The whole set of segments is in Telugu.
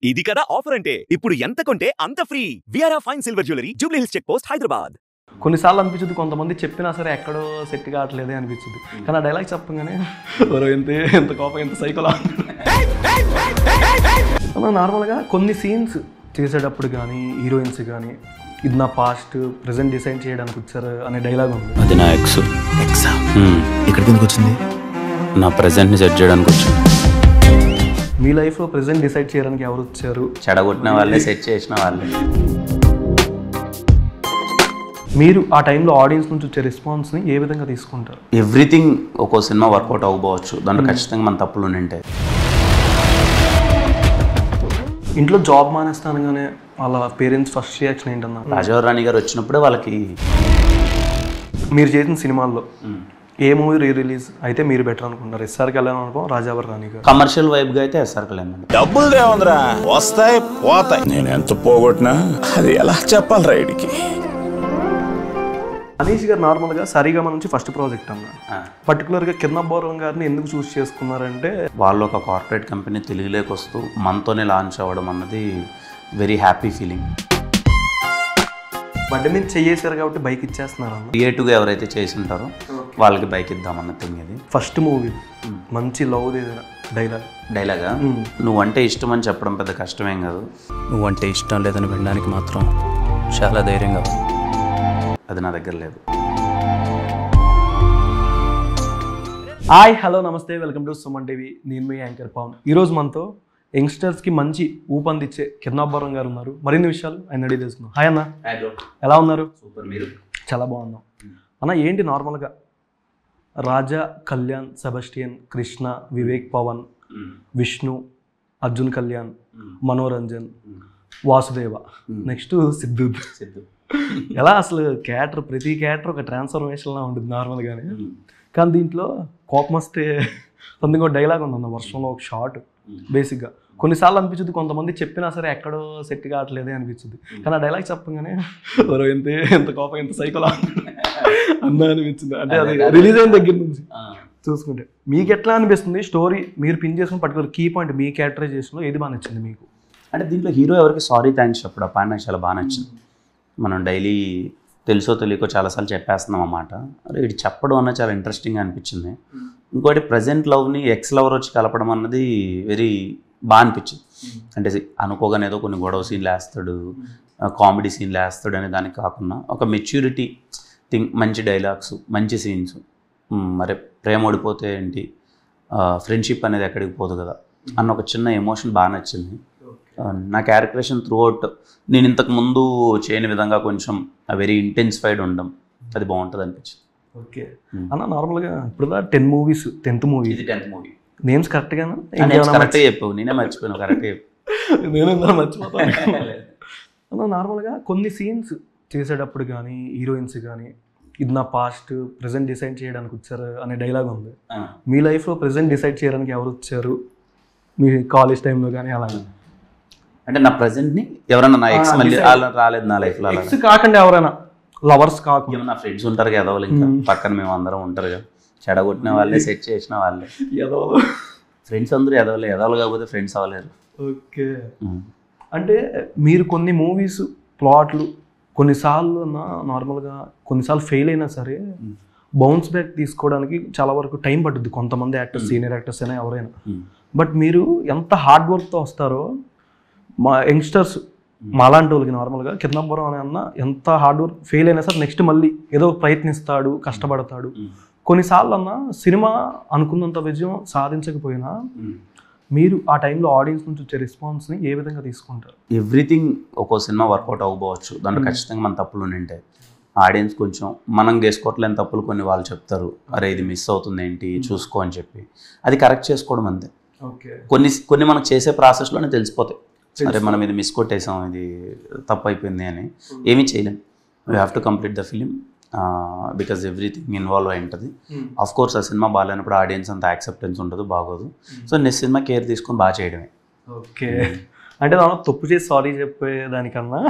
ఇది కదా ఆఫర్ అంటే ఇప్పుడు ఎంత కొంటే అంత ఫ్రీ. విఆర్ఆ fine silver jewellery, Jubilee Hills check post, Hyderabad. కొన్నిసార్లు అనిపించదు, కొంతమంది చెప్పినా సరే ఎక్కడో సెట్ కావట్లేదే అనిపించింది. కానీ ఆ డైలాగ్ చెప్పగానే ఎంత కోపం, ఎంత సైకోలా. నార్మల్గా కొన్ని సీన్స్ చేసేటప్పుడు కానీ హీరోయిన్స్ కానీ ఇది నా పాస్ట్ ప్రెజెంట్ డిసైడ్ చేయడానికి వచ్చారు అనే డైలాగ్ ఉంది. అది నా ఎక్స్. ఇక్కడికి ఎందుకు వచ్చింది? నా ప్రెజెంట్ని సెట్ చేయడానికి వచ్చింది. మీ లైఫ్లో ప్రెజెంట్ డిసైడ్ చేయడానికి ఎవరు వచ్చారు? చెడగొట్టిన వాళ్ళే, సెట్ చేసిన వాళ్ళే. మీరు ఆ టైంలో ఆడియన్స్ నుంచి వచ్చే రెస్పాన్స్ని ఏ విధంగా తీసుకుంటారు? ఎవ్రీథింగ్ ఒక్కో సినిమా వర్కౌట్ అవ్వకపోవచ్చు, దాంట్లో ఖచ్చితంగా మన తప్పులు ఉంటాయి. ఇంట్లో జాబ్ మానేస్తానగానే వాళ్ళ పేరెంట్స్ ఫస్ట్ రియాక్షన్ ఏంటన్నా? రాజారావు రాణి గారు వచ్చినప్పుడే వాళ్ళకి మీరు చేసిన సినిమాల్లో ఏ మూవీ రిలీజ్ అయితే మీరు బెటర్ అనుకుంటారు? ఎస్ఆర్కి వెళ్ళాను అనుకో, రాజారావు రాణి గారు. కమర్షియల్ వైబ్గా అయితే ఎస్ఆర్కి వెళ్ళాను. డబ్బులు దేవంద్రా, వస్తాయి పోతాయి. నేను ఎంత పోగొట్టినా అది ఎలా చెప్పాలి రైడ్కి. అనీష్ గారు నార్మల్గా సరిగమ నుంచి ఫస్ట్ ప్రాజెక్ట్ అన్న, పర్టికులర్గా కిరణ్ గారిని ఎందుకు చూస్ చేసుకున్నారంటే వాళ్ళు ఒక కార్పొరేట్ కంపెనీ తెలుగులోకి వస్తూ మనతోనే లాంచ్ అవ్వడం అన్నది వెరీ హ్యాపీ ఫీలింగ్. బర్త్డే మీద చేసారు కాబట్టి బైక్ ఇచ్చేస్తున్నారు అన్న. క్రియేటివ్గా ఎవరైతే చేసి ఉంటారో వాళ్ళకి బైక్ ఇద్దామన్న థింగ్ ఇది. ఫస్ట్ మూవీ మంచి లవ్ డైలాగా నువ్వంటే ఇష్టం అని చెప్పడం పెద్ద కష్టమేం కాదు, నువ్వంటే ఇష్టం లేదని వినడానికి మాత్రం చాలా ధైర్యంగా ఉంది. అది నా దగ్గర లేదు. హాయ్, హలో, నమస్తే, వెల్కమ్ టు సుమన్ టీవీ. నేను మీ యాంకర్ పవన్. ఈరోజు మనతో యంగ్స్టర్స్కి మంచి ఊపందిచ్చే కిరణ్ గారు ఉన్నారు. మరిన్ని విషయాలు ఆయన అడిగి తెలుసుకున్నాం. హాయ్ అన్న, ఎలా ఉన్నారు? సూపర్. మీరు? చాలా బాగున్నాం అన్న. ఏంటి నార్మల్గా రాజా, కళ్యాణ్, సెబాస్టియన్, కృష్ణ, వివేక్, పవన్, విష్ణు, అర్జున్ కళ్యాణ్, మనోరంజన్, వాసుదేవ, నెక్స్ట్ సిద్ధు. ఎలా అసలు క్యారెక్టర్, ప్రతి క్యారెక్టర్ ఒక ట్రాన్స్ఫర్మేషన్లా ఉంటుంది నార్మల్గానే. కానీ దీంట్లో కోపం వస్తే సంథింగ్ ఒక డైలాగ్ ఉందన్న, వర్షంలో ఒక షార్ట్. బేసిక్గా కొన్నిసార్లు అనిపించదు, కొంతమంది చెప్పినా సరే ఎక్కడో సెట్ కావట్లేదే అనిపించింది. కానీ ఆ డైలాగ్ చెప్పగానే ఎంత కోపం, ఎంత సైకోలా అన్నా అనిపించింది. అంటే అది రిలీజ్ అయిన దగ్గర నుంచి చూసుకుంటే మీకు ఎట్లా అనిపిస్తుంది? స్టోరీ మీరు పిన్ చేసుకుని పర్టికులర్ కీ పాయింట్ మీ క్యారెక్టరైజేషన్లో ఏది బాగా నచ్చింది మీకు? అంటే దీంట్లో హీరో ఎవరికి సారీ థ్యాంక్స్ చెప్పడం, ఆ పాయింట్ నాకు చాలా బాగా నచ్చింది. మనం డైలీ తెలుసో తెలియకో చాలాసార్లు చెప్పేస్తున్నాం అన్నమాట. అరే ఇది చెప్పడం అన్నది చాలా ఇంట్రెస్టింగ్గా అనిపించింది. ఇంకోటి ప్రజెంట్ లవ్ని ఎక్స్ లవర్ వచ్చి కలపడం అన్నది వెరీ బాగా అనిపించింది. అంటే అనుకోగానే ఏదో కొన్ని గొడవ సీన్లు వేస్తాడు, కామెడీ సీన్లు వేస్తాడు అనే దానికి కాకుండా ఒక మెచ్యూరిటీ థింగ్, మంచి డైలాగ్స్, మంచి సీన్స్. మరి ప్రేమ ఓడిపోతే ఏంటి, ఫ్రెండ్షిప్ అనేది ఎక్కడికి పోదు కదా అన్న ఒక చిన్న ఎమోషన్ బాగా నచ్చింది. నా క్యారెక్టరేషన్ త్రూ అవుట్ నేను ఇంతకు ముందు చేయని విధంగా కొంచెం వెరీ ఇంటెన్సిఫైడ్ ఉండడం, అది బాగుంటుంది అనిపించింది. ఓకే అన్న, నార్మల్గా ఇప్పుడు 10 మూవీస్, 10th మూవీ, ఇది 10th మూవీ. నేమ్స్ కరెక్ట్గానా? కరెక్ట్గా చెప్పావు, నేనే మర్చిపోయాను. కరెక్ట్గా చెప్పు. నేను మర్చిపోతాను అన్న. నార్మల్గా కొన్ని సీన్స్ చేసేటప్పుడు కానీ హీరోయిన్స్ కానీ ఇది నా పాస్ట్ ప్రెజెంట్ డిసైడ్ చేయడానికి వచ్చారు అనే డైలాగ్ ఉంది. మీ లైఫ్లో ప్రెజెంట్ డిసైడ్ చేయడానికి ఎవరు వచ్చారు మీ కాలేజ్ టైంలో కానీ? అలాగే అంటే నా ప్రెజెంట్ని ఎవరైనా నా ఎక్స్ మళ్ళీ రాలేదు నా లైఫ్లో. ఎక్స్ కాకుండా ఎవరైనా లవర్స్ కాకుండా నా ఫ్రెండ్స్ ఉంటారు కదా ఎదవలు, ఇంకా పక్కన మేము అందరం ఉంటారు కదా, చెడగొట్టిన వాళ్ళే, సెట్ చేసిన వాళ్ళే. ఫ్రెండ్స్ అందరూ ఎదవలు కాకపోతే ఫ్రెండ్స్ అవ్వలేరు. ఓకే, అంటే మీరు కొన్ని మూవీస్ ప్లాట్లు కొన్నిసార్లు నార్మల్గా కొన్నిసార్లు ఫెయిల్ అయినా సరే బౌన్స్ బ్యాక్ తీసుకోవడానికి చాలా వరకు టైం పడుతుంది. కొంతమంది యాక్టర్స్, సీనియర్ యాక్టర్స్ అయినా ఎవరైనా. బట్ మీరు ఎంత హార్డ్ వర్క్తో వస్తారో, మా యంగ్స్టర్స్ మాలాంటి వాళ్ళకి నార్మల్గా కిరణ్ అనే అన్న ఎంత హార్డ్ వర్క్ ఫెయిల్ అయినా సరే నెక్స్ట్ మళ్ళీ ఏదో ప్రయత్నిస్తాడు, కష్టపడతాడు. కొన్నిసార్లు అన్న సినిమా అనుకున్నంత విజయం సాధించకపోయినా మీరు ఆ టైంలో ఆడియన్స్ నుంచి వచ్చే రెస్పాన్స్ని ఏ విధంగా తీసుకుంటారు? ఎవ్రీథింగ్ ఒక్కో సినిమా వర్కౌట్ అవ్వకపోవచ్చు, దాంట్లో ఖచ్చితంగా మన తప్పులు ఉంటాయి. ఆడియన్స్ కొంచెం మనం చేసుకోవట్లేని తప్పులు కొన్ని వాళ్ళు చెప్తారు, అరే ఇది మిస్ అవుతుంది ఏంటి చూసుకో అని చెప్పి, అది కరెక్ట్ చేసుకోవడం అంతే. ఓకే, కొన్ని మనకు చేసే ప్రాసెస్లోనే తెలిసిపోతాయి, అరే మనం ఇది మిస్ కొట్టేసాం, ఇది తప్పు అయిపోయింది అని. ఏమీ చేయలేం. We have to complete the film because everything involve అయి ఉంటుంది. ఆఫ్ కోర్స్ ఆ సినిమా బాగాలేనప్పుడు ఆడియన్స్ అంత యాక్సెప్టెన్స్ ఉండదు, బాగోదు. సో నెక్స్ట్ సినిమా కేర్ తీసుకొని బాగా చేయడమే. ఓకే, అంటే దాని తప్పు చేసి సారీ చెప్పేదానికన్నా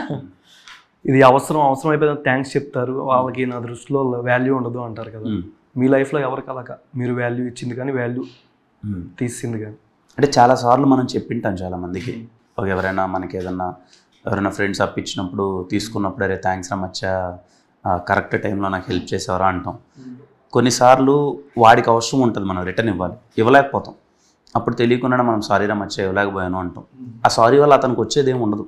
ఇది అవసరం అయిపోయిన థ్యాంక్స్ చెప్తారు, వాళ్ళకి నా దృష్టిలో వాల్యూ ఉండదు అంటారు కదా. మీ లైఫ్లో ఎవరికి అలాగా మీరు వాల్యూ ఇచ్చింది కానీ వాల్యూ తీసింది కానీ? అంటే చాలాసార్లు మనం చెప్పింటాం చాలామందికి, ఎవరైనా మనకి ఎవరైనా ఫ్రెండ్స్ అప్ ఇచ్చినప్పుడు తీసుకున్నప్పుడు అరే థ్యాంక్స్ రా మచ్చా, కరెక్ట్ టైంలో నాకు హెల్ప్ చేసేవరా అంటాం. కొన్నిసార్లు వాడికి అవసరం ఉంటుంది, మనం రిటర్న్ ఇవ్వలేకపోతాం. అప్పుడు తెలియకుండా మనం సారీ రా మచ్చా ఇవ్వలేకపోయాను అంటాం. ఆ సారీ వల్ల అతనికి వచ్చేది ఏమి ఉండదు.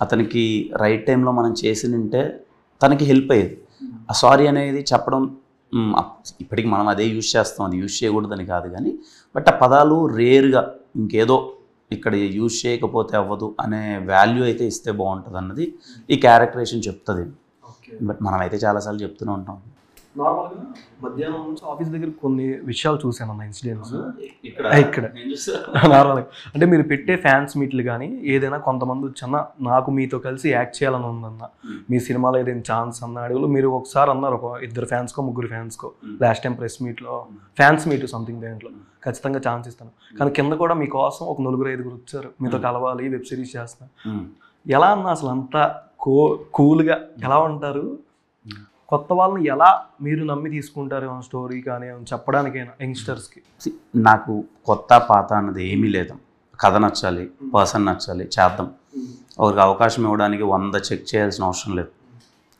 అతనికి రైట్ టైంలో మనం చేసినంటే తనకి హెల్ప్ అయ్యేది. ఆ సారీ అనేది చెప్పడం ఇప్పటికి మనం అదే యూజ్ చేస్తాం, అది యూజ్ చేయకూడదని కాదు కానీ, బట్ ఆ పదాలు రేర్గా ఇంకేదో ఇక్కడ యూజ్ చేయకపోతే అవ్వదు అనే వాల్యూ అయితే ఇస్తే బాగుంటుంది అన్నది ఈ క్యారెక్టరేషన్ చెప్తుంది. బట్ మనమైతే చాలాసార్లు చెప్తూనే ఉంటాం. నార్మల్గా మధ్యాహ్నం నుంచి ఆఫీస్ దగ్గర కొన్ని విషయాలు చూశాను అన్న, ఇన్సిడెంట్స్ ఇక్కడ నార్మల్గా. అంటే మీరు పెట్టే ఫ్యాన్స్ మీట్లు కానీ ఏదైనా కొంతమంది వచ్చన్న నాకు మీతో కలిసి యాక్ట్ చేయాలని ఉందన్న, మీ సినిమాలో ఏదైనా ఛాన్స్ అన్న అడుగులు మీరు ఒకసారి అన్నారు, ఒక 2 ఫ్యాన్స్కో 3 ఫ్యాన్స్కో లాస్ట్ టైం ప్రెస్ మీట్లో ఫ్యాన్స్ మీట్ సంథింగ్ దాంట్లో ఖచ్చితంగా ఛాన్స్ ఇస్తాను. కానీ కింద కూడా మీకోసం ఒక 4-5 వచ్చారు మీతో కలవాలి, వెబ్ సిరీస్ చేస్తున్నా. ఎలా అన్న అసలు అంతా కూల్గా ఎలా ఉంటారు? కొత్త వాళ్ళని ఎలా మీరు నమ్మి తీసుకుంటారు ఏమైనా స్టోరీ కానీ ఏమైనా చెప్పడానికైనా యంగ్స్టర్స్కి? నాకు కొత్త పాత అన్నది ఏమీ లేదు. కథ నచ్చాలి, పర్సన్ నచ్చాలి, చేద్దాం. ఒకరికి అవకాశం ఇవ్వడానికి 100 చెక్ చేయాల్సిన అవసరం లేదు.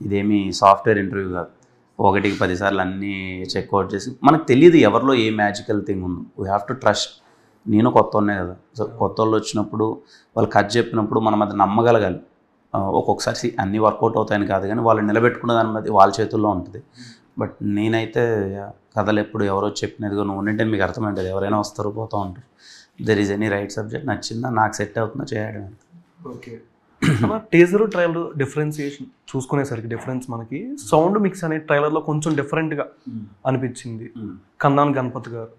ఇదేమీ సాఫ్ట్వేర్ ఇంటర్వ్యూ కాదు, 1కి 10 సార్లు అన్నీ చెక్అవుట్ చేసి మనకు తెలియదు ఎవరిలో ఏ మ్యాజికల్ థింగ్ ఉందో. We have to trust. నేను కొత్త వాళ్ళనే కదా, సో కొత్త వాళ్ళు వచ్చినప్పుడు వాళ్ళు కథ చెప్పినప్పుడు మనం అది నమ్మగలగాలి. ఒక్కొక్కసారి అన్నీ వర్కౌట్ అవుతాయని కాదు కానీ వాళ్ళు నిలబెట్టుకున్న దాని మీద వాళ్ళ చేతుల్లో ఉంటుంది. బట్ నేనైతే కథలు ఎప్పుడు ఎవరో చెప్పినదిగా నువ్వు ఉంటే మీకు అర్థమైంటుంది. ఎవరైనా వస్తారు పోతూ ఉంటారు. There is any right subject నచ్చిందా, నాకు సెట్ అవుతుందో చేయడం. ఓకే. టీజర్ ట్రైలర్ డిఫరెన్సియేషన్ చూసుకునేసరికి డిఫరెన్స్ మనకి సౌండ్ మిక్స్ అనే ట్రైలర్లో కొంచెం డిఫరెంట్గా అనిపించింది. కన్నాన్ గణపతి గారు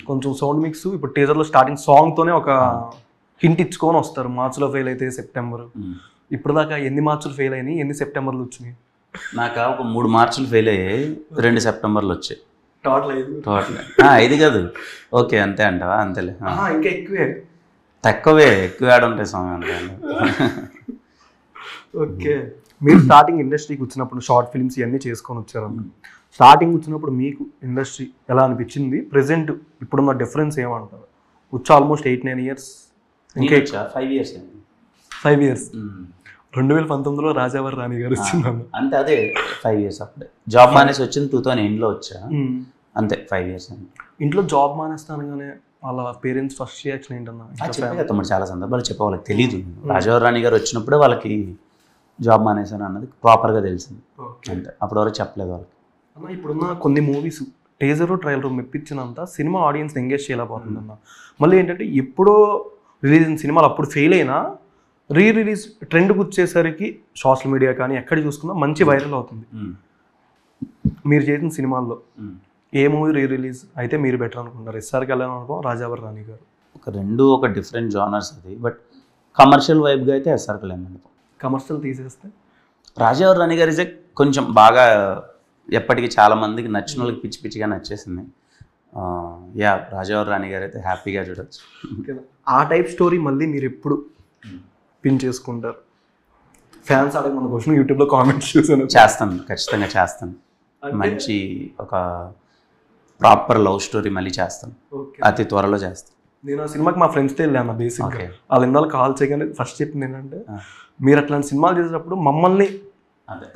కొంచెం సౌండ్ మిక్స్ ఇప్పుడు టీజర్లో స్టార్టింగ్ సాంగ్తోనే ఒక హింట్ ఇచ్చుకొని వస్తారు. మార్చిలో ఫెయిల్ అయితే సెప్టెంబర్. ఇప్పుడు దాకా ఎన్ని మార్చులు ఫెయిల్ అయినాయి, ఎన్ని సెప్టెంబర్లు వచ్చినాయి? నాకు ఒక 3 మార్చులు ఫెయిల్ అయ్యాయి, 2 సెప్టెంబర్లు వచ్చాయి. టోటల్ 5 కాదు. ఓకే అంతే అంటావా? అంతేలే, ఇంకా ఎక్కువే. ఎక్కువ ఆడ ఉంటాయి సమయం అంతే. ఓకే. మీరు స్టార్టింగ్ ఇండస్ట్రీకి వచ్చినప్పుడు షార్ట్ ఫిల్మ్స్ ఇవన్నీ చేసుకొని వచ్చారన్న. స్టార్టింగ్ వచ్చినప్పుడు మీకు ఇండస్ట్రీ ఎలా అనిపించింది? ప్రెసెంట్ ఇప్పుడున్న డిఫరెన్స్ ఏమంటారు? వచ్చి ఆల్మోస్ట్ 8-9 ఇయర్స్. ఇంకా 5 ఇయర్స్ 5 ఇయర్స్ 2019లో రాజావారి రాణి గారు వచ్చిందన్న. అంటే అదే 5 ఇయర్స్. అప్పుడే జాబ్ మానేసి వచ్చింది 2008లో వచ్చా. అంతే 5 ఇయర్స్. ఇంట్లో జాబ్ మానేస్తానగానే వాళ్ళ పేరెంట్స్ ఫస్ట్ రియాక్షన్ ఏంటన్నా? తమ్ముడు చాలా సందర్భాలు చెప్పే వాళ్ళకి తెలీదు. రాజావారి రాణి గారు వచ్చినప్పుడే వాళ్ళకి జాబ్ మానేసాను అన్నది ప్రాపర్గా తెలిసింది. అంటే అప్పటి వరకు చెప్పలేదు వాళ్ళకి. అన్న ఇప్పుడున్న కొన్ని మూవీస్ టీజర్ ట్రైలర్ మెప్పించినంత సినిమా ఆడియన్స్ ఎంగేజ్ చేయలేకపోతుంది అన్న. మళ్ళీ ఏంటంటే ఎప్పుడో రిలీజ్ అయిన సినిమాలు అప్పుడు ఫెయిల్ అయినా రిలీజ్ ట్రెండ్కి వచ్చేసరికి సోషల్ మీడియా కానీ ఎక్కడ చూసుకున్నా మంచి వైరల్ అవుతుంది. మీరు చేసిన సినిమాల్లో ఏ మూవీ రిలీజ్ అయితే మీరు బెటర్ అనుకుంటారు? ఎస్ఆర్ కళ్యాణ్ అనుకో, రాజావారి రాణి గారు. ఒక డిఫరెంట్ జానర్స్ అది. బట్ కమర్షియల్ వైబ్గా అయితే ఎస్ఆర్ కళ్యాణ్ అనుకో. కమర్షియల్ తీసేస్తే రాజావారి రాణి గారి ఇజే కొంచెం బాగా ఎప్పటికీ చాలా మందికి నచ్చిన వాళ్ళకి పిచ్చి పిచ్చిగా నచ్చేసింది. రాజావారి రాణి గారు అయితే హ్యాపీగా చూడొచ్చు. ఆ టైప్ స్టోరీ మళ్ళీ మీరు ఎప్పుడు పిన్ చేసుకుంటారు? ఫ్యాన్స్ అడగ మన క్వశ్చన్ యూట్యూబ్లో కామెంట్స్ చూసాను. చేస్తాను, ఖచ్చితంగా చేస్తాను. మంచి ఒక ప్రాపర్ లవ్ స్టోరీ మళ్ళీ చేస్తాను, అతి త్వరలో చేస్తాను. నేను ఆ సినిమాకి మా ఫ్రెండ్స్తో వెళ్ళాను బేసిక్గా. వాళ్ళు ఇందాక కాల్ చేయగానే ఫస్ట్ చెప్పింది ఏంటంటే మీరు అట్లాంటి సినిమాలు చేసేటప్పుడు మమ్మల్ని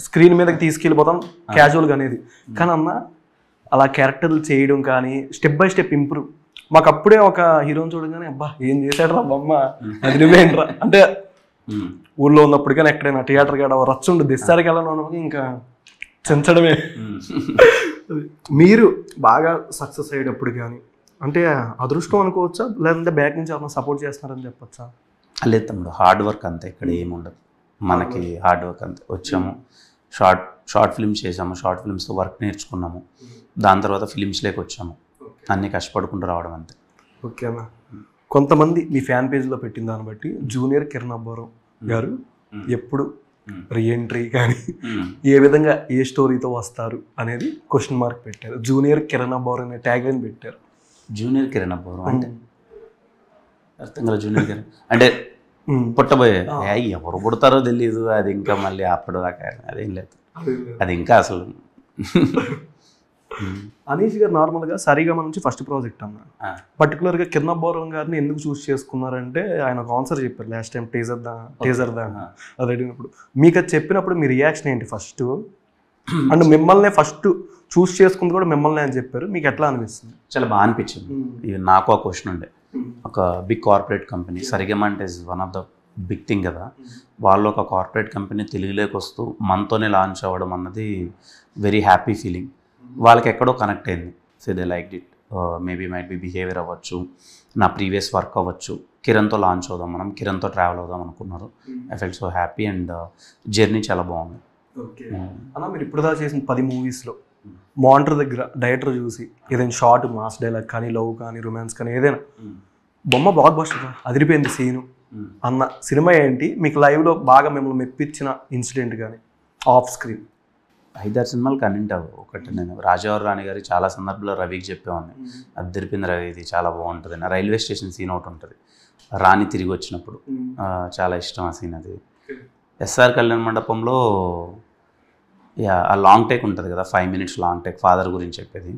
స్క్రీన్ మీదకి తీసుకెళ్ళిపోతాం క్యాజువల్గా అనేది. కానీ అన్న అలా క్యారెక్టర్లు చేయడం కానీ స్టెప్ బై స్టెప్ ఇంప్రూవ్. మాకు అప్పుడే ఒక హీరోని చూడగానే అబ్బా ఏం చేశాడు రా బొమ్మ, అది నువ్వేంట్రా అంటే ఊళ్ళో ఉన్నప్పుడు కానీ ఎక్కడైనా థియేటర్ కాడ రచ్చ ఉండదు. ఎస్ఆర్కి వెళ్ళాలని ఇంకా చెంచడమే. మీరు బాగా సక్సెస్ అయ్యేటప్పుడు కానీ అంటే అదృష్టం అనుకోవచ్చా, లేదంటే బ్యాక్ నుంచి ఏమైనా సపోర్ట్ చేస్తున్నారని చెప్పచ్చా? లేదు తమ్ముడు, హార్డ్ వర్క్ అంతే. ఇక్కడ ఏముండదు మనకి. హార్డ్ వర్క్ అంతే. వచ్చాము, షార్ట్ ఫిల్మ్స్ చేసాము, షార్ట్ ఫిల్మ్స్తో వర్క్ నేర్చుకున్నాము, దాని తర్వాత ఫిలిమ్స్లోకి వచ్చాము. అన్నీ కష్టపడుకుంటూ రావడం అంతే. ఓకే అన్న. కొంతమంది మీ ఫ్యాన్ పేజ్లో పెట్టిన దాన్ని బట్టి జూనియర్ కిరణ్ అబ్బవరం గారు ఎప్పుడు రీఎంట్రీ కానీ ఏ విధంగా ఏ స్టోరీతో వస్తారు అనేది క్వశ్చన్ మార్క్ పెట్టారు. జూనియర్ కిరణ్ అబ్బవరం అనే ట్యాగ్ లైన్ పెట్టారు. జూనియర్ కిరణ్ అబ్బవరం అంటే అర్థం కదా? జూనియర్ కిరణ్ అంటే పుట్టబోయే ఎవరు పుడతారో తెలియదు. అది ఇంకా మళ్ళీ అప్పటిదాకా అదేం లేదు. అది ఇంకా అసలు అనీష్ గారు నార్మల్గా సరిగమ నుంచి ఫస్ట్ ప్రాజెక్ట్ అన్న, పర్టికులర్గా కిరణ్ బోరం గారిని ఎందుకు చూస్ చేసుకున్నారంటే ఆయన ఒక ఆన్సర్ చెప్పారు లాస్ట్ టైం టీజర్ అది అడిగినప్పుడు. మీకు అది చెప్పినప్పుడు మీ రియాక్షన్ ఏంటి ఫస్ట్? అండ్ మిమ్మల్ని ఫస్ట్ చూస్ చేసుకుంది కూడా మిమ్మల్ని అని చెప్పారు, మీకు ఎట్లా అనిపిస్తుంది? చాలా బాగా అనిపించింది. ఇది నాకు ఆ క్వశ్చన్ ఉండే, ఒక బిగ్ కార్పొరేట్ కంపెనీ సరిగమ అంటే is one of the big thing కదా, వాళ్ళు ఒక కార్పొరేట్ కంపెనీ తెలుగులోకి వస్తూ మనతోనే లాంచ్ అవ్వడం అన్నది వెరీ హ్యాపీ ఫీలింగ్. వాళ్ళకి ఎక్కడో కనెక్ట్ అయింది. So they like it, maybe might be behaviour అవ్వచ్చు, నా ప్రీవియస్ వర్క్ అవ్వచ్చు. కిరణ్తో లాంచ్ అవుదాం, మనం కిరణ్తో ట్రావెల్ అవుదాం అనుకున్నారు. I felt so happy and journey చాలా బాగుంది. అన్న మీరు ఇప్పుడు దాకా చేసిన 10 మూవీస్లో మానిటర్ దగ్గర డైరెక్టర్ చూసి ఏదైనా షార్ట్ మాస్ డైలాగ్ కానీ, లవ్ కానీ, రొమాన్స్ కానీ, ఏదైనా బొమ్మ బ్లాక్ బస్టర్ అదిరిపోయింది సీను అన్న సినిమా ఏంటి? మీకు లైవ్లో బాగా మిమ్మల్ని మెప్పించిన ఇన్సిడెంట్ కానీ ఆఫ్ స్క్రీన్? 5-6 సినిమాలు కనెంట్ అవ్వు. ఒకటి నేను రాజావారి రాణి గారి చాలా సందర్భంలో రవికి చెప్పేవాడిని, అది తిరిపింది రవి, ఇది చాలా బాగుంటుంది. నా రైల్వే స్టేషన్ సీన్ ఒకటి ఉంటుంది, రాణి తిరిగి వచ్చినప్పుడు, చాలా ఇష్టం ఆ సీన్. అది ఎస్ఆర్ కళ్యాణ మండపంలో ఆ లాంగ్ టేక్ ఉంటుంది కదా, 5 minutes లాంగ్ టేక్ ఫాదర్ గురించి చెప్పేది.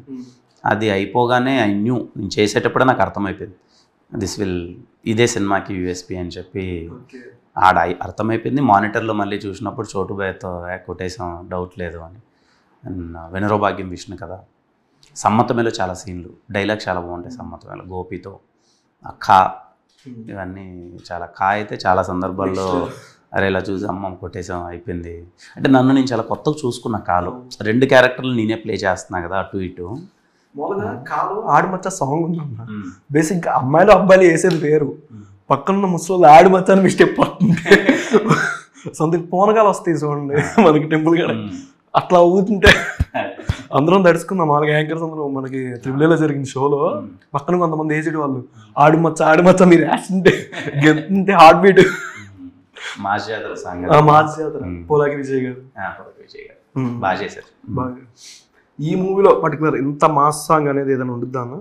అది అయిపోగానే ఐ న్యూ, నేను చేసేటప్పుడే నాకు అర్థమైపోయింది ఇదే సినిమాకి యూఎస్పీ అని చెప్పి ఆడ అర్థమైపోయింది. మానిటర్లో మళ్ళీ చూసినప్పుడు చోటుబాయ్తో కొట్టేసాం, డౌట్ లేదు అని. అండ్ వెనరోభాగ్యం విష్ణు కదా, సమ్మతమేలో చాలా సీన్లు, డైలాగ్ చాలా బాగుంటాయి సమ్మతమేలో. గోపితో ఖా, ఇవన్నీ చాలా ఖా అయితే చాలా సందర్భాల్లో అరే ఇలా చూసి అమ్మ కొట్టేసాం అయిపోయింది. అంటే నన్ను నేను చాలా కొత్తగా చూసుకున్న కాలు, 2 క్యారెక్టర్లు నేనే ప్లే చేస్తున్నా కదా అటు ఇటు. మామూలుగా కాలు ఆడుమచ్చ సాంగ్ ఉందన్న, బేసిక్గా అమ్మాయిలు అబ్బాయిలు వేసేది వేరు, పక్కన ముసలి ఆడుమచ్చ అని మీ స్టెప్ పడుతుంటే సొంత పోనగాలు వస్తాయి చూడండి మనకి టెంపుల్ కాడ, అట్లా ఊతుంటే అందరం తడుచుకుందాం. మామూలుగా యాంకర్స్ అందరూ మనకి త్రిబుల్లో జరిగిన షోలో పక్కన కొంతమంది వేసేటి వాళ్ళు ఆడుమచ్చ మీరు వేస్తుంటే గెంతుంటే హార్ట్ బీట్. మాస్ జాతర సాంగ్, మాస్ జాతర పోలాకి విజయ్ గారు బాగా చేశారు. బాగా ఈ మూవీలో పర్టికులర్ ఇంత మాస్ సాంగ్ అనేది ఏదైనా ఉంటుందా అన్న?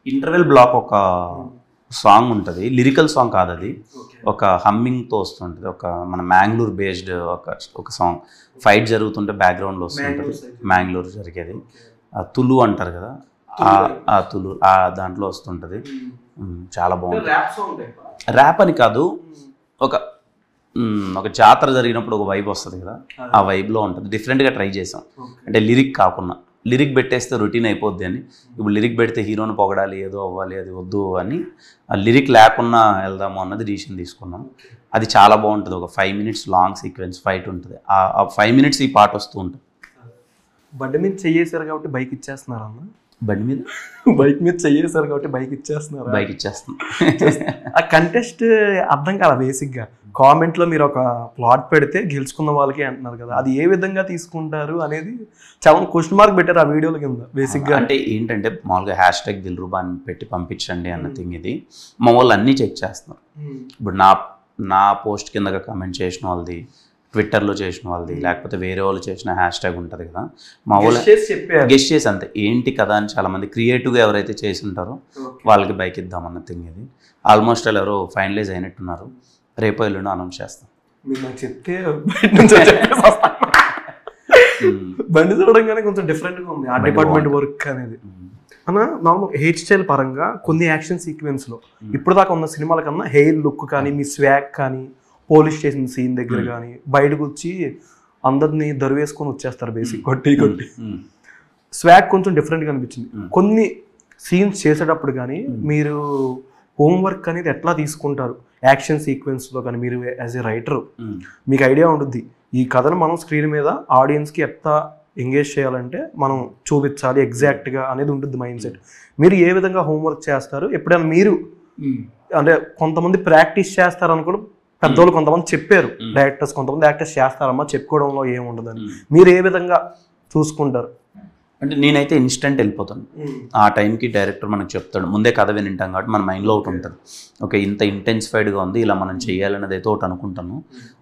ఇంటర్వెల్ బ్లాక్ ఒక సాంగ్ ఉంటుంది, లిరికల్ సాంగ్ కాదు అది, ఒక హమ్మింగ్తో వస్తుంటుంది. ఒక మన మ్యాంగ్లూర్ బేస్డ్ ఒక సాంగ్, ఫైట్ జరుగుతుంటే బ్యాక్గ్రౌండ్లో వస్తుంటుంది, మ్యాంగ్లూర్ జరిగేది. తులు అంటారు కదా, ఆ తులు దాంట్లో వస్తుంటుంది. చాలా బాగుంటుంది. ర్యాప్ అని కాదు, ఒక జాతర జరిగినప్పుడు ఒక వైబ్ వస్తుంది కదా, ఆ వైబ్లో ఉంటుంది. డిఫరెంట్గా ట్రై చేసాం, అంటే లిరిక్ కాకుండా. లిరిక్ పెట్టేస్తే రొటీన్ అయిపోద్ది అని, ఇప్పుడు లిరిక్ పెడితే హీరోని పొగడాలి, ఏదో అవ్వాలి, అది వద్దు అని ఆ లిరిక్ లేకుండా వెళ్దాము అన్నది డిసిషన్ తీసుకున్నాం. అది చాలా బాగుంటుంది. ఒక 5 minutes లాంగ్ సీక్వెన్స్ ఫైట్ ఉంటుంది, ఆ 5 minutes ఈ పాట వస్తూ ఉంటుంది. బండి మీద చెయ్యేశారు కాబట్టి బైక్ ఇచ్చేస్తున్నారు అన్న? బండి మీద బైక్ మీద చెయ్యేశారు కాబట్టి బైక్ ఇచ్చేస్తున్నారు? బైక్ ఇచ్చేస్తున్నాం. ఆ కంటెస్ట్ అర్థం కాదా బేసిక్గా? కామెంట్లో మీరు ఒక ప్లాట్ పెడితే గెలుచుకున్న వాళ్ళకి అంటున్నారు కదా, అది ఏ విధంగా తీసుకుంటారు అనేది చాలా క్వశ్చన్ మార్క్ పెట్టారు ఆ వీడియోల కింద బేసిక్గా. అంటే ఏంటంటే మామూలుగా #దిల్రుబా అని పెట్టి పంపించండి అన్న థింగ్ ఇది. మా వాళ్ళు అన్నీ చెక్ చేస్తున్నారు. ఇప్పుడు నా పోస్ట్ కిందగా కామెంట్ చేసిన వాళ్ళది, ట్విట్టర్లో చేసిన వాళ్ళది, లేకపోతే వేరే వాళ్ళు చేసిన #, ఉంటుంది కదా, మా వాళ్ళు గెస్ట్ చేసి అంతే ఏంటి కదా అని. చాలామంది క్రియేటివ్గా ఎవరైతే చేసి ఉంటారో వాళ్ళకి బైక్ ఇద్దామన్న థింగ్ ఇది. ఆల్మోస్ట్ వాళ్ళు ఎవరో ఫైనలైజ్ అయినట్టున్నారు, రేపు ఎల్లుండి అనౌన్స్ చేస్తాం. మీరు నాకు చెప్తే బండి చూడంగానే కొంచెం డిఫరెంట్గా ఉంది ఆ డిపార్ట్మెంట్ వర్క్ అనేది అన్న. నార్మల్ హెయిర్ స్టైల్ పరంగా కొన్ని యాక్షన్ సీక్వెన్స్లో ఇప్పుడు దాకా ఉన్న సినిమాల కన్నా హెయిర్ లుక్ కానీ, మీ స్వాగ్ కానీ, పోలీస్ స్టేషన్ సీన్ దగ్గర కానీ బయటకు వచ్చి అందరినీ దరువేసుకొని వచ్చేస్తారు బేసిక్ కొట్టి స్వాగ్ కొంచెం డిఫరెంట్గా అనిపించింది. కొన్ని సీన్స్ చేసేటప్పుడు కానీ మీరు హోంవర్క్ అనేది ఎట్లా తీసుకుంటారు యాక్షన్ సీక్వెన్స్లో కానీ? మీరు యాజ్ ఏ రైటర్ మీకు ఐడియా ఉంటుంది, ఈ కథను మనం స్క్రీన్ మీద ఆడియన్స్కి ఎట్లా ఎంగేజ్ చేయాలంటే మనం చూపించాలి ఎగ్జాక్ట్గా అనేది ఉంటుంది మైండ్ సెట్. మీరు ఏ విధంగా హోంవర్క్ చేస్తారు? ఎప్పుడైనా మీరు అంటే కొంతమంది ప్రాక్టీస్ చేస్తారు అనుకోండి, పెద్దోళ్ళు కొంతమంది చెప్పారు, డైరెక్టర్స్ కొంతమంది యాక్టర్స్ చేస్తారమ్మా, చెప్పుకోవడంలో ఏముండదని, మీరు ఏ విధంగా చూసుకుంటారు? అంటే నేనైతే ఇన్స్టెంట్ వెళ్ళిపోతాను. ఆ టైంకి డైరెక్టర్ మనకు చెప్తాడు, ముందే కథ వినింటాం కాబట్టి మన మైండ్లో ఒకటి ఉంటుంది, ఓకే ఇంత ఇంటెన్సిఫైడ్గా ఉంది, ఇలా మనం చేయాలనేది అయితే ఒకటి అనుకుంటాను.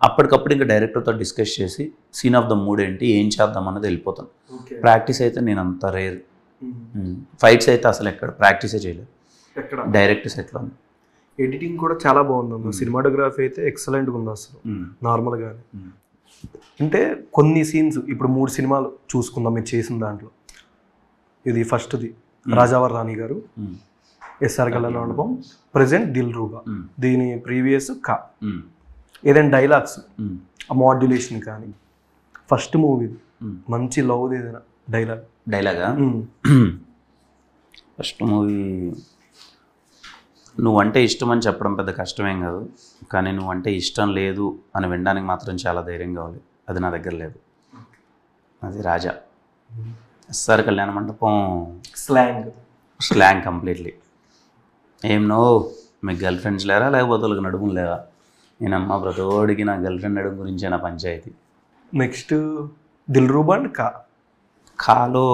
అప్పటికప్పుడు ఇంకా డైరెక్టర్తో డిస్కస్ చేసి సీన్ ఆఫ్ ద మూడ్ ఏంటి, ఏం చేద్దాం అన్నది వెళ్ళిపోతాను. ప్రాక్టీస్ అయితే నేను అంత రేర్. ఫైట్స్ అయితే అసలు ఎక్కడ ప్రాక్టీసే చేయలేదు, డైరెక్ట్ సెట్లో. ఎడిటింగ్ కూడా చాలా బాగుంది, సినిమాటోగ్రఫీ అయితే ఎక్సలెంట్గా ఉంది అసలు నార్మల్గా. అంటే కొన్ని సీన్స్ ఇప్పుడు 3 సినిమాలు చూసుకుందాం మీరు చేసిన దాంట్లో, ఇది ఫస్ట్ది రాజావర్ రాణి గారు, ఎస్ఆర్ కళ్యాణ మండపం, ప్రజెంట్ దిల్ రూబా. దీని ప్రీవియస్ కా. ఏదైనా డైలాగ్స్ మాడ్యులేషన్ కానీ ఫస్ట్ మూవీ మంచి లవ్ ఏదైనా డైలాగా ఫస్ట్ మూవీ నువ్వంటే ఇష్టం అని చెప్పడం పెద్ద కష్టమేం కాదు, కానీ నువ్వంటే ఇష్టం లేదు అని వినడానికి మాత్రం చాలా ధైర్యం కావాలి. అది నా దగ్గర లేదు. అది రాజా. ఎస్ఆర్ కళ్యాణ మండపం స్లాంగ్ కంప్లీట్లీ. ఏం నో మీకు గర్ల్ ఫ్రెండ్స్ లేరా, లేకపోతే వాళ్ళకి నడుములు లేవా? నేనమ్మ ప్రతోడికి నా గర్ల్ ఫ్రెండ్ నడుము గురించే నా panchayat. Next Dil Rooba and కాలో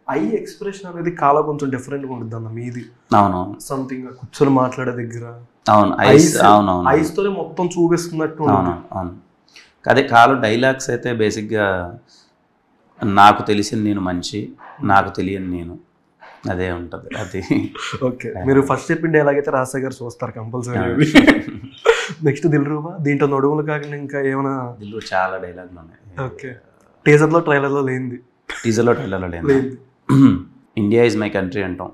ఐ ఎక్స్ప్రెషన్ అనేది కాలో కొంచెం డిఫరెంట్గా ఉంటుంది అన్న మీది. అవును, సంథింగ్ కూర్చొని మాట్లాడే దగ్గర అవును ఐస్, అవునవును ఐస్తోనే మొత్తం చూపిస్తున్నట్టు. అవును. అదే కాలో డైలాగ్స్ అయితే బేసిక్గా నాకు తెలిసింది నేను మంచి, నాకు తెలియని నేను, అదే ఉంటుంది అది. ఓకే, మీరు ఫస్ట్ చెప్పిన డైలాగ్ అయితే రాజా గారు చూస్తారు కంపల్సరీ. నెక్స్ట్ దిల్ రూబా, దీంట్లో నడుములు కాకుండా ఇంకా ఏమైనా? దిల్ చాలా డైలాగ్లు ఉన్నాయి. ఓకే, టీజర్లో ట్రైలర్లో లేనిది. ట్రైలర్లో లేదు. ఇండియా ఈజ్ మై కంట్రీ అంటాం,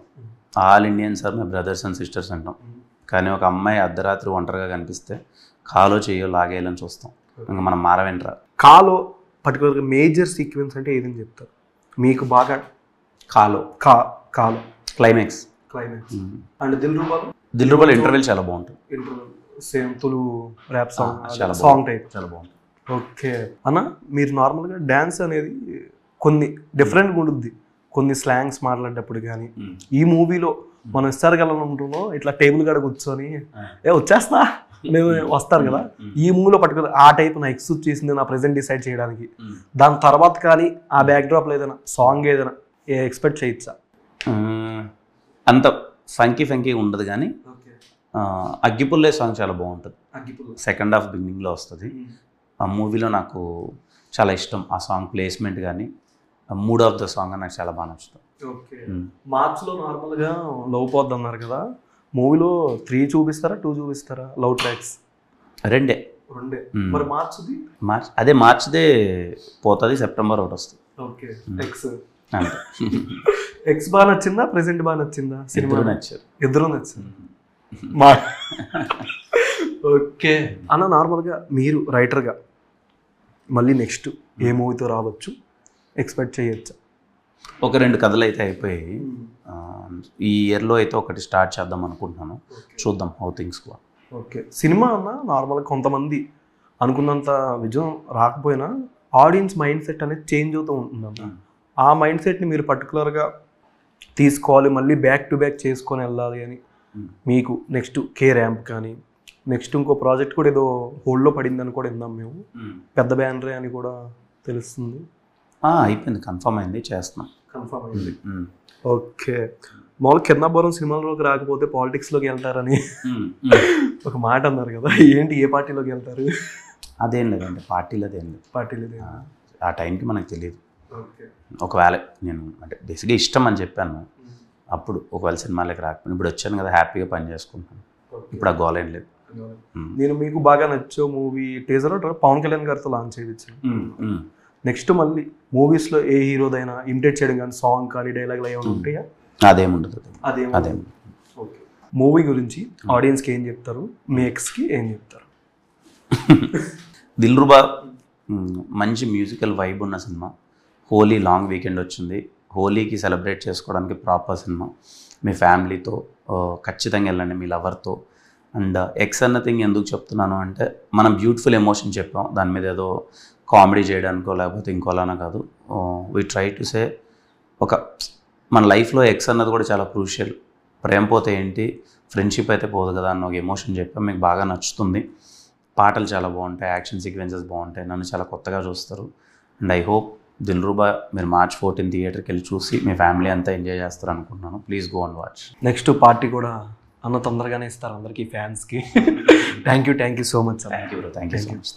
all Indians are my brothers and sisters అంటాం. కానీ ఒక అమ్మాయి అర్ధరాత్రి ఒంటరిగా కనిపిస్తే కాలో చెయ్యో లాగేయాలని చూస్తాం. ఇంకా మనం మారవేంట్రా. కాలో పర్టికులర్గా మేజర్ సీక్వెన్స్ అంటే ఏదని చెప్తారు మీకు బాగా? కాలో క్లైమాక్స్. అండ్ దిల్ రూబాలో ఇంటర్వెల్ చాలా బాగుంటుంది. సేమ్ తులు ర్యాప్ చాలా సాంగ్ టైప్ చాలా బాగుంటుంది. ఓకే అన్న, మీరు నార్మల్గా డ్యాన్స్ అనేది కొన్ని డిఫరెంట్గా ఉంటుంది, కొన్ని స్లాంగ్స్ మాట్లాడేటప్పుడు కానీ. ఈ మూవీలో మనం ఎస్ఆర్ కళ్యాణ మండపంలో ఇట్లా టేబుల్ కాడ కూర్చొని వచ్చేస్తా నేను వస్తారు కదా, ఈ మూవీలో పర్టికులర్ ఆ టైప్ నా ఎక్స్క్యూజ్ చేసింది నా ప్రెజెంట్ డిసైడ్ చేయడానికి. దాని తర్వాత కానీ ఆ బ్యాక్ డ్రాప్లో ఏదైనా సాంగ్ ఏదైనా ఎక్స్పెక్ట్ చేయొచ్చా? అంత ఫంకీ ఉండదు, కానీ అగ్గిపుల్లే సాంగ్ చాలా బాగుంటుంది. సెకండ్ హాఫ్ బిగినింగ్లో వస్తుంది. ఆ మూవీలో నాకు చాలా ఇష్టం ఆ సాంగ్ ప్లేస్మెంట్ కానీ మూడ్ ఆఫ్ ద సాంగ్ నాకు చాలా బాగా నచ్చుతుంది. ఓకే, మార్చ్లో నార్మల్గా లవ్ పోద్ది అన్నారు కదా, మూవీలో 3 చూపిస్తారా 2 చూపిస్తారా లవ్ ట్రాక్స్? రెండే. మరి మార్చ్దే పోతుంది, సెప్టెంబర్ ఒకటి వస్తుంది. ఓకే, ఎక్స్ బాగా నచ్చిందా, ప్రెసెంట్ బాగా నచ్చిందా? సినిమా నచ్చారు, ఇద్దరు నచ్చారు. ఓకే అన్న, నార్మల్గా మీరు రైటర్గా మళ్ళీ నెక్స్ట్ ఏ మూవీతో రావచ్చు ఎక్స్పెక్ట్ చేయొచ్చా? 1-2 కథలు అయితే అయిపోయాయి. ఈ ఇయర్లో అయితే ఒకటి స్టార్ట్ చేద్దాం అనుకుంటున్నాను. చూద్దాం how things go. Okay, cinema అన్న నార్మల్గా కొంతమంది అనుకున్నంత విజయం రాకపోయినా ఆడియన్స్ మైండ్ సెట్ అనేది చేంజ్ అవుతూ ఉంటుందన్న. ఆ మైండ్ సెట్ని మీరు పర్టికులర్గా తీసుకోవాలి, మళ్ళీ బ్యాక్ టు బ్యాక్ చేసుకొని వెళ్ళాలి అని మీకు నెక్స్ట్ కే ర్యాంప్ కానీ నెక్స్ట్ ఇంకో ప్రాజెక్ట్ కూడా ఏదో హోల్డ్లో పడిందని కూడా విన్నాం మేము, పెద్ద బ్యానరే అని కూడా తెలుస్తుంది. అయిపోయింది, కన్ఫర్మ్ అయింది, చేస్తున్నాం. కన్ఫర్మ్ అయింది. ఓకే, మామూలు కిరణాపురం సినిమాల్లోకి రాకపోతే పాలిటిక్స్లోకి వెళ్తారని ఒక మాట అన్నారు కదా, ఏంటి ఏ పార్టీలోకి వెళ్తారు? అదేం లేదండి, పార్టీలదేం లేదు. ఆ టైంకి మనకు తెలియదు. ఒకవేళ నేను అంటే బేసిక్గా ఇష్టం అని చెప్పాను అప్పుడు, ఒకవేళ సినిమాలకి రాకపోయినా ఇప్పుడు వచ్చాను కదా, హ్యాపీగా పని చేసుకుంటాను. ఇప్పుడు ఆ గోల్ ఏం లేదు. నేను మీకు బాగా నచ్చే మూవీ టీజర్ పవన్ కళ్యాణ్ గారితో లాంచ్ చేయొచ్చు. నెక్స్ట్ మళ్ళీ మూవీస్లో ఏ హీరోదైనా ఇమిటేట్ చేయడం కానీ సాంగ్ కానీ డైలాగ్లు ఏమైనా ఉంటాయా? అదేముండదు. ఓకే, మూవీ గురించి ఆడియన్స్కి ఏం చెప్తారు, మీ ఎక్స్కి ఏం చెప్తారు? దిల్ రూబా మంచి మ్యూజికల్ వైబ్ ఉన్న సినిమా. హోలీ లాంగ్ వీకెండ్ వచ్చింది, హోలీకి సెలబ్రేట్ చేసుకోవడానికి ప్రాపర్ సినిమా. మీ ఫ్యామిలీతో ఖచ్చితంగా వెళ్ళండి, మీ లవర్తో. అండ్ ఎక్స్ అన్న థింగ్ ఎందుకు చెప్తున్నాను అంటే, మనం బ్యూటిఫుల్ ఎమోషన్ చెప్పాం, దాని మీద ఏదో కామెడీ చేయడానికో లేకపోతే ఇంకోలానో కాదు. వీ ట్రై టు సే ఒక మన లైఫ్లో ఎక్స్ అన్నది కూడా చాలా క్రూషియల్. ప్రేమ పోతే ఏంటి, ఫ్రెండ్షిప్ అయితే పోదు కదా అన్న ఒక ఎమోషన్ చెప్పాం. మీకు బాగా నచ్చుతుంది. పాటలు చాలా బాగుంటాయి, యాక్షన్ సీక్వెన్సెస్ బాగుంటాయి, నన్ను చాలా కొత్తగా చూస్తారు. అండ్ ఐ హోప్ దిల్ రూబా మీరు March 14 థియేటర్కి వెళ్ళి చూసి మీ ఫ్యామిలీ అంతా ఎంజాయ్ చేస్తారు అనుకుంటున్నాను. Please go and watch. Next party కూడా అన్న తొందరగానే ఇస్తారు అందరికీ, ఫ్యాన్స్కి. Thank you so much sir. Thank you so much.